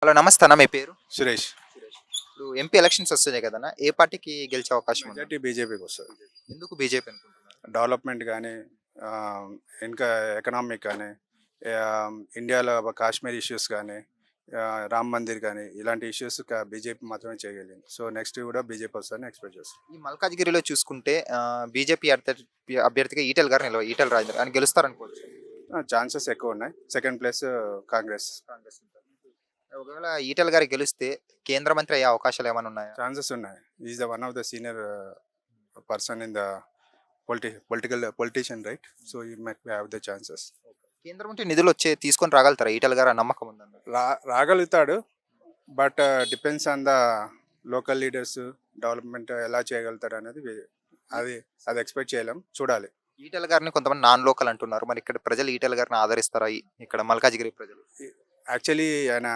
Hello నమస్తే అన్న మీ పేరు? సురేష్. ఇప్పుడు ఎంపీ ఎలక్షన్స్ వస్తున్నాయి కదన్నా, ఏ పార్టీకి గెలిచే అవకాశం ఉంది? మెజార్టీ బీజేపీకి వస్తుంది. ఎందుకు బీజేపీ అనుకుంటున్నారు? డెవలప్మెంట్ కానీ, ఇంకా ఎకనామిక్ కానీ, ఇండియాలో కాశ్మీర్ ఇష్యూస్ కానీ, రామ్ మందిర్ కానీ ఇలాంటి ఇష్యూస్ బీజేపీ మాత్రమే చేయగలిగింది. సో నెక్స్ట్ కూడా బీజేపీ వస్తుందని ఎక్స్పెక్ట్ చేస్తాం. ఈ మల్కాజ్గిరిలో చూసుకుంటే బీజేపీ అభ్యర్థిగా ఈటెల రాజేందర్ అని గెలుస్తారనుకోవచ్చు. ఛాన్సెస్ ఎక్కువ ఉన్నాయి. Second place Congress. ఒకవేళ ఈటెల గారు గెలిస్తే కేంద్ర మంత్రి అయ్యే అవకాశాలు ఏమైనా ఉన్నాయా? ఛాన్సెస్ ఉన్నాయి. Is the one of the senior person in the politician right. So you might have the chances. కేంద్రం నుండి నిధులు తీసుకొని రాగలుగుతారా ఈటెల గారు? నమ్మకం ఉందండి. రాగలుగుతాడు. But depends on the local leaders development ఎలా చేయగలుగుతారు అనేది అది ఎక్స్పెక్ట్ చేయలేం, చూడాలి. ఈటెల గారిని కొంతమంది నాన్ లోకల్ అంటున్నారు, మరి ఇక్కడ ప్రజలు ఈటెల గారిని ఆదరిస్తారా? ఇక్కడ మల్కాజ్గిరి ప్రజలు యాక్చువల్లీ ఆయన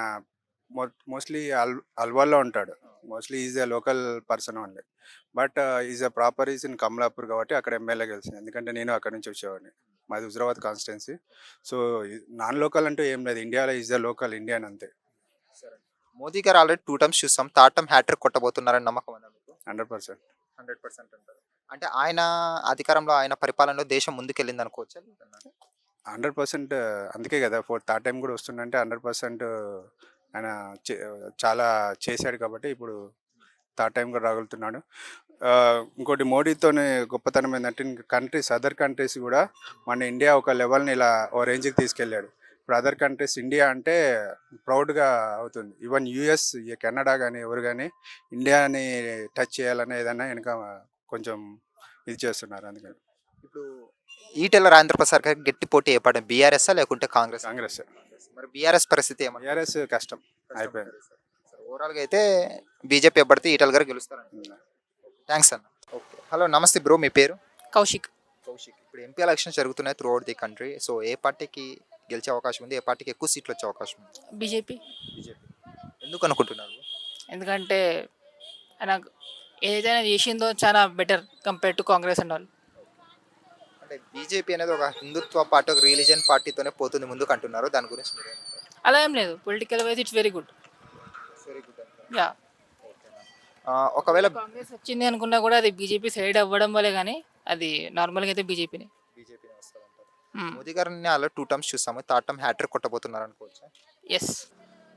మోస్ట్లీ అల్వాల్లో ఉంటాడు. Mostly is a local person only. But is a proper is in Kamalapur కాబట్టి అక్కడ ఎమ్మెల్యే గెలిచింది. ఎందుకంటే నేను అక్కడ నుంచి వచ్చేవాడిని. మాది Huzurabad constituency. So non local అంటూ ఏం లేదు. ఇండియాలో ఈజ్ ద లోకల్ ఇండియన్ అంతే. మోదీ గారు ఆల్రెడీ 2 times చూసాం, థర్డ్ టైం హ్యాట్రిక్ కొట్టబోతున్నారని నమ్మకం ఉందా మీకు? 100%. 100% అంటారు. అంటే ఆయన అధికారంలో, ఆయన పరిపాలనలో దేశం ముందుకెళ్ళింది అనుకోవచ్చా? 100%. అందుకే కదా థర్డ్ టైం కూడా వస్తుందంటే 100% ఆయన చాలా చేశాడు కాబట్టి ఇప్పుడు థర్డ్ టైం కూడా రాగలుగుతున్నాడు. ఇంకోటి మోడీతోనే గొప్పతనం ఏంటంటే అదర్ కంట్రీస్ కూడా మన ఇండియా ఒక లెవెల్ని ఇలా ఓ రేంజ్కి తీసుకెళ్ళాడు. ఇప్పుడు అదర్ కంట్రీస్ ఇండియా అంటే ప్రౌడ్గా అవుతుంది. ఈవెన్ యూఎస్, కెనడా కానీ ఎవరు కానీ ఇండియాని టచ్ చేయాలనే ఏదైనా వెనక కొంచెం ఇది చేస్తున్నారు. అందుకని ఇప్పుడు ఈటెల రాజేంద్ర ప్రసాద్ గారికి గట్టి పోటీ ఏ పార్టీ? బీఆర్ఎస్ లేకుంటే కాంగ్రెస్? మరి బీఆర్ఎస్ పరిస్థితి ఏమన్నా? బీఆర్ఎస్ కష్టం అయిపోయింది. ఓవరాల్గా అయితే బీజేపీ అభ్యర్థి ఈటెల గారు గెలుస్తారంటున్నారు. థ్యాంక్స్ అన్న. ఓకే, హలో నమస్తే బ్రో, మీ పేరు? కౌశిక్. ఇప్పుడు ఎంపీ ఎలక్షన్స్ జరుగుతున్నాయి throughout the country. So ఏ పార్టీకి గెలిచే అవకాశం ఉంది? ఏ పార్టీకి ఎక్కువ సీట్లు వచ్చే అవకాశం ఉంది? బీజేపీ. ఎందుకు అనుకుంటున్నారు? ఎందుకంటే ఆయన ఏదైనా చేసిందో చాలా better compare to Congress and all. అంటే బీజేపీ అనేది ఒక హిందుత్వ పార్టీ, ఒక రిలీజియన్ పార్టీతోనే పోతుంది ముందుకు అంటున్నారు. దాని గురించి మీరు ఏమంటారు? అలా ఏం లేదు. Political wise it's very good. Very good. Yeah. ఒకవేళ కాంగ్రెస్ వచ్చింది అనుకున్నా కూడా అది బీజేపీ సైడ్ అవ్వడం వల్లే, కానీ అది నార్మల్గా అయితే బీజేపీని వస్తారంటారు. మోదీ గారిని అలా 2 times చూసాము, థర్డ్ టైం హ్యాట్రిక్ కొట్టబోతున్నారు అనుకోవచ్చు. ఎస్.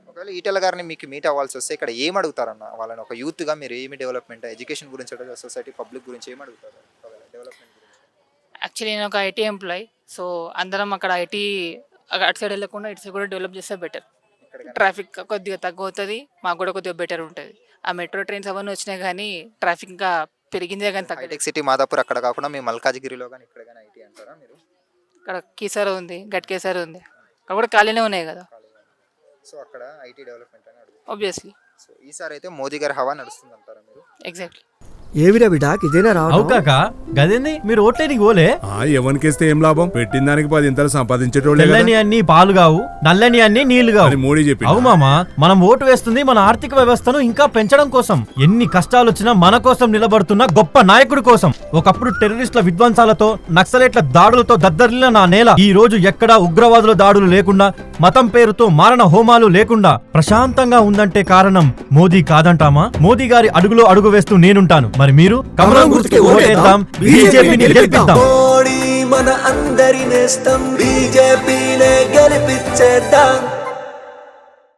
ఒకవేళ ఈటెల గారిని మీకు మీట్ అవ్వాల్సి వస్తే ఇక్కడ ఏం అడుగుతారన్న? వాళ్ళని ఒక యూత్గా మీరు ఏమి డెవలప్మెంట్, ఎడ్యుకేషన్ గురించి, సొసైటీ పబ్లిక్ గురించి ఏం అడుగుతారు? డెవలప్మెంట్ గురించి. యాక్చువల్లీ నేను ఒక ఐటీ ఎంప్లాయ్. సో అందరం అక్కడ ఐటీ అటు సైడ్ వెళ్ళకుండా ఇటు సైడ్ కూడా డెవలప్ చేస్తే బెటర్. ట్రాఫిక్ కొద్దిగా తక్కువ అవుతుంది, మాకు కూడా కొద్దిగా బెటర్ ఉంటుంది. ఆ మెట్రో ట్రైన్స్ అవన్నీ వచ్చినాయి కానీ ట్రాఫిక్ ఇంకా పెరిగిందే కానీ తగ్గదు. హైటెక్ సిటీ మాదాపూర్ అక్కడ కాకుండా మీ మల్కాజ్గిరిలో కానీ ఇక్కడ కానీ ఐటీ అంటారా మీరు? ఇక్కడ కీసారా ఉంది, గట్కేసారా ఉంది, అక్కడ కూడా ఖాళీనే ఉన్నాయి కదా. సో అక్కడ ఐటీ డెవలప్మెంట్ అని అడుగుతారు ఆబ్వియస్లీ. సో ఈసారి అయితే మోదీ గారి హవా నడుస్తుంది అంటారా మీరు? ఎగ్జాక్ట్లీ. ఏవిరా బిడాక్ ఇదేనా రావుకాక గదేంది మీరు ఓట్లేనికి పోలే? ఎవరికేస్తే ఏం లాభం? పెట్టిన దానికి 10 ఇంతలు సంపాదించేటోళ్ళే. తెల్లని అన్ని పాలు కావు, నల్లని అన్ని నీళ్లు కావు. మోడీ చెప్పి అవు మామా, మనం ఓటు వేస్తుంది మన ఆర్థిక వ్యవస్థను ఇంకా పెంచడం కోసం. ఎన్ని కష్టాలు వచ్చినా మన కోసం నిలబడుతున్న గొప్ప నాయకుడి కోసం. ఒకప్పుడు టెర్రరిస్టుల విధ్వంసాలతో, నక్సలైట్ల దాడులతో దద్దరిల్లిన నా నేల ఈ రోజు ఎక్కడా ఉగ్రవాదుల దాడులు లేకుండా, మతం పేరుతో మారణ హోమాలు లేకుండా ప్రశాంతంగా ఉందంటే కారణం మోదీ కాదంటామా? మోదీ గారి అడుగులో అడుగు వేస్తూ నేనుంటాను. మరి మీరు కమలం గుర్తుకి ఓటేద్దాం, బీజేపీని గెలిపిద్దాం. మన అందరి నేస్తం బీజేపీనే గెలిపించేద్దాం.